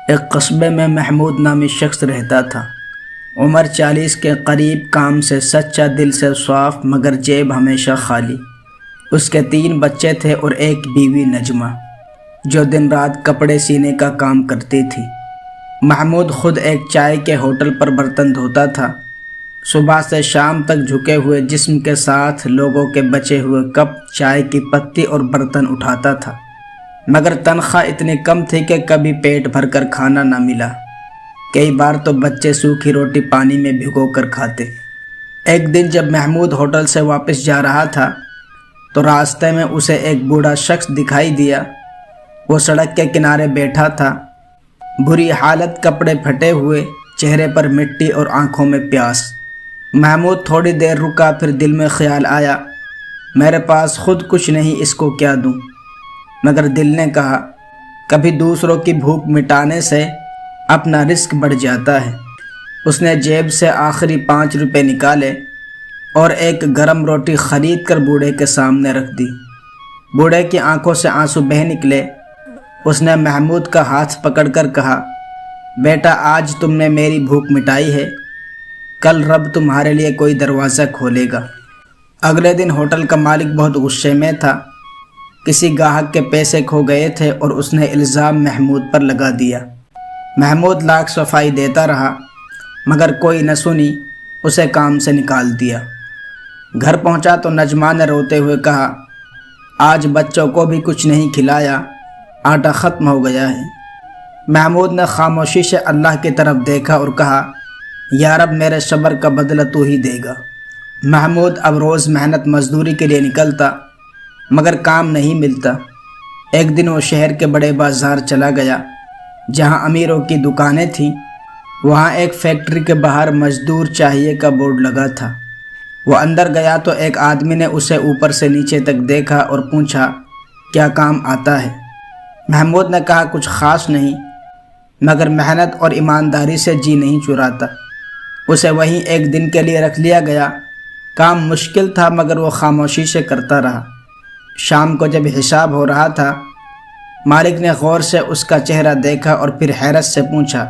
ایک قصبے میں محمود نامی شخص رہتا تھا۔ عمر 40 کے قریب، کام سے سچا، دل سے صاف، مگر جیب ہمیشہ خالی۔ اس کے 3 بچے تھے اور ایک بیوی نجمہ، جو دن رات کپڑے سینے کا کام کرتی تھی۔ محمود خود ایک چائے کے ہوٹل پر برتن دھوتا تھا۔ صبح سے شام تک جھکے ہوئے جسم کے ساتھ لوگوں کے بچے ہوئے کپ، چائے کی پتی اور برتن اٹھاتا تھا، مگر تنخواہ اتنی کم تھی کہ کبھی پیٹ بھر کر کھانا نہ ملا۔ کئی بار تو بچے سوکھی روٹی پانی میں بھگو کر کھاتے۔ ایک دن جب محمود ہوٹل سے واپس جا رہا تھا تو راستے میں اسے ایک بوڑھا شخص دکھائی دیا۔ وہ سڑک کے کنارے بیٹھا تھا، بری حالت، کپڑے پھٹے ہوئے، چہرے پر مٹی اور آنکھوں میں پیاس۔ محمود تھوڑی دیر رکا، پھر دل میں خیال آیا، میرے پاس خود کچھ نہیں، اس کو کیا دوں؟ مگر دل نے کہا، کبھی دوسروں کی بھوک مٹانے سے اپنا رزق بڑھ جاتا ہے۔ اس نے جیب سے آخری 5 روپے نکالے اور ایک گرم روٹی خرید کر بوڑھے کے سامنے رکھ دی۔ بوڑھے کی آنکھوں سے آنسو بہہ نکلے۔ اس نے محمود کا ہاتھ پکڑ کر کہا، بیٹا، آج تم نے میری بھوک مٹائی ہے، کل رب تمہارے لیے کوئی دروازہ کھولے گا۔ اگلے دن ہوٹل کا مالک بہت غصے میں تھا۔ کسی گاہک کے پیسے کھو گئے تھے اور اس نے الزام محمود پر لگا دیا۔ محمود لاکھ صفائی دیتا رہا، مگر کوئی نہ سنی، اسے کام سے نکال دیا۔ گھر پہنچا تو نجمہ نے روتے ہوئے کہا، آج بچوں کو بھی کچھ نہیں کھلایا، آٹا ختم ہو گیا ہے۔ محمود نے خاموشی سے اللہ کی طرف دیکھا اور کہا، یا رب، میرے صبر کا بدلہ تو ہی دے گا۔ محمود اب روز محنت مزدوری کے لیے نکلتا، مگر کام نہیں ملتا۔ ایک دن وہ شہر کے بڑے بازار چلا گیا، جہاں امیروں کی دکانیں تھیں۔ وہاں ایک فیکٹری کے باہر مزدور چاہیے کا بورڈ لگا تھا۔ وہ اندر گیا تو ایک آدمی نے اسے اوپر سے نیچے تک دیکھا اور پوچھا، کیا کام آتا ہے؟ محمود نے کہا، کچھ خاص نہیں، مگر محنت اور ایمانداری سے جی نہیں چراتا۔ اسے وہیں ایک دن کے لیے رکھ لیا گیا۔ کام مشکل تھا، مگر وہ خاموشی سے کرتا رہا۔ شام کو جب حساب ہو رہا تھا، مالک نے غور سے اس کا چہرہ دیکھا اور پھر حیرت سے پوچھا،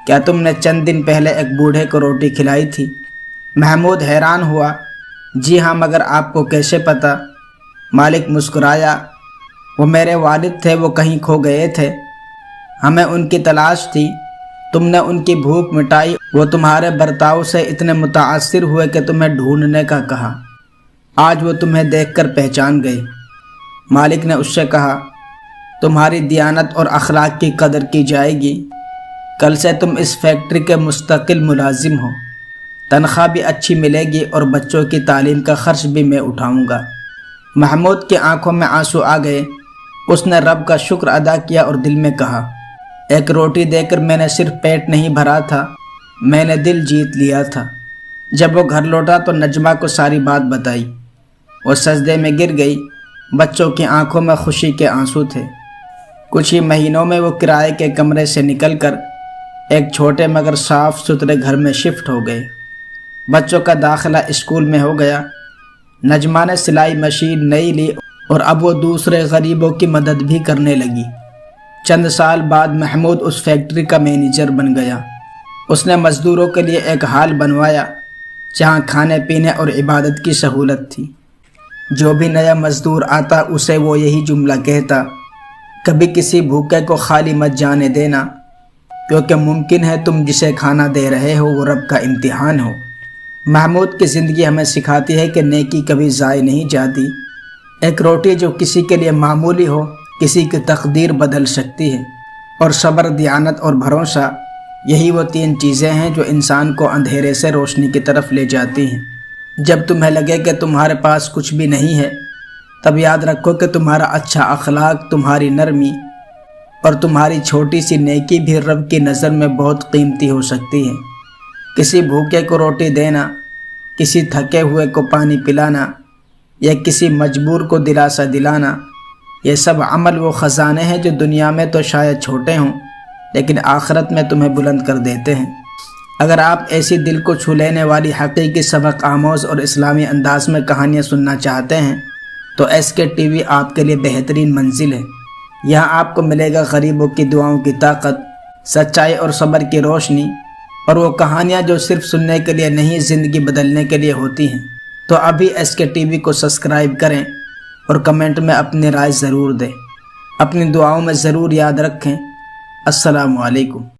کیا تم نے چند دن پہلے ایک بوڑھے کو روٹی کھلائی تھی؟ محمود حیران ہوا، جی ہاں، مگر آپ کو کیسے پتہ؟ مالک مسکرایا، وہ میرے والد تھے، وہ کہیں کھو گئے تھے، ہمیں ان کی تلاش تھی، تم نے ان کی بھوک مٹائی، وہ تمہارے برتاؤ سے اتنے متاثر ہوئے کہ تمہیں ڈھونڈنے کا کہا، آج وہ تمہیں دیکھ کر پہچان گئے۔ مالک نے اس سے کہا، تمہاری دیانت اور اخلاق کی قدر کی جائے گی، کل سے تم اس فیکٹری کے مستقل ملازم ہو، تنخواہ بھی اچھی ملے گی اور بچوں کی تعلیم کا خرچ بھی میں اٹھاؤں گا۔ محمود کی آنکھوں میں آنسو آ گئے۔ اس نے رب کا شکر ادا کیا اور دل میں کہا، ایک روٹی دے کر میں نے صرف پیٹ نہیں بھرا تھا، میں نے دل جیت لیا تھا۔ جب وہ گھر لوٹا تو نجمہ کو ساری بات بتائی۔ وہ سجدے میں گر گئی۔ بچوں کی آنکھوں میں خوشی کے آنسو تھے۔ کچھ ہی مہینوں میں وہ کرائے کے کمرے سے نکل کر ایک چھوٹے مگر صاف ستھرے گھر میں شفٹ ہو گئے۔ بچوں کا داخلہ اسکول میں ہو گیا۔ نجمہ نے سلائی مشین نئی لی اور اب وہ دوسرے غریبوں کی مدد بھی کرنے لگی۔ چند سال بعد محمود اس فیکٹری کا مینیجر بن گیا۔ اس نے مزدوروں کے لیے ایک ہال بنوایا جہاں کھانے پینے اور عبادت کی سہولت تھی۔ جو بھی نیا مزدور آتا اسے وہ یہی جملہ کہتا، کبھی کسی بھوکے کو خالی مت جانے دینا، کیونکہ ممکن ہے تم جسے کھانا دے رہے ہو وہ رب کا امتحان ہو۔ محمود کی زندگی ہمیں سکھاتی ہے کہ نیکی کبھی ضائع نہیں جاتی۔ ایک روٹی جو کسی کے لیے معمولی ہو، کسی کی تقدیر بدل سکتی ہے۔ اور صبر، دیانت اور بھروسہ، یہی وہ 3 چیزیں ہیں جو انسان کو اندھیرے سے روشنی کی طرف لے جاتی ہیں۔ جب تمہیں لگے کہ تمہارے پاس کچھ بھی نہیں ہے، تب یاد رکھو کہ تمہارا اچھا اخلاق، تمہاری نرمی اور تمہاری چھوٹی سی نیکی بھی رب کی نظر میں بہت قیمتی ہو سکتی ہے۔ کسی بھوکے کو روٹی دینا، کسی تھکے ہوئے کو پانی پلانا یا کسی مجبور کو دلاسا دلانا، یہ سب عمل وہ خزانے ہیں جو دنیا میں تو شاید چھوٹے ہوں، لیکن آخرت میں تمہیں بلند کر دیتے ہیں۔ اگر آپ ایسی دل کو چھو لینے والی حقیقی سبق آموز اور اسلامی انداز میں کہانیاں سننا چاہتے ہیں تو SK TV آپ کے لیے بہترین منزل ہے۔ یہاں آپ کو ملے گا غریبوں کی دعاؤں کی طاقت، سچائی اور صبر کی روشنی، اور وہ کہانیاں جو صرف سننے کے لیے نہیں، زندگی بدلنے کے لیے ہوتی ہیں۔ تو ابھی SK TV کو سبسکرائب کریں اور کمنٹ میں اپنی رائے ضرور دیں۔ اپنی دعاؤں میں ضرور یاد رکھیں۔ السلام علیکم۔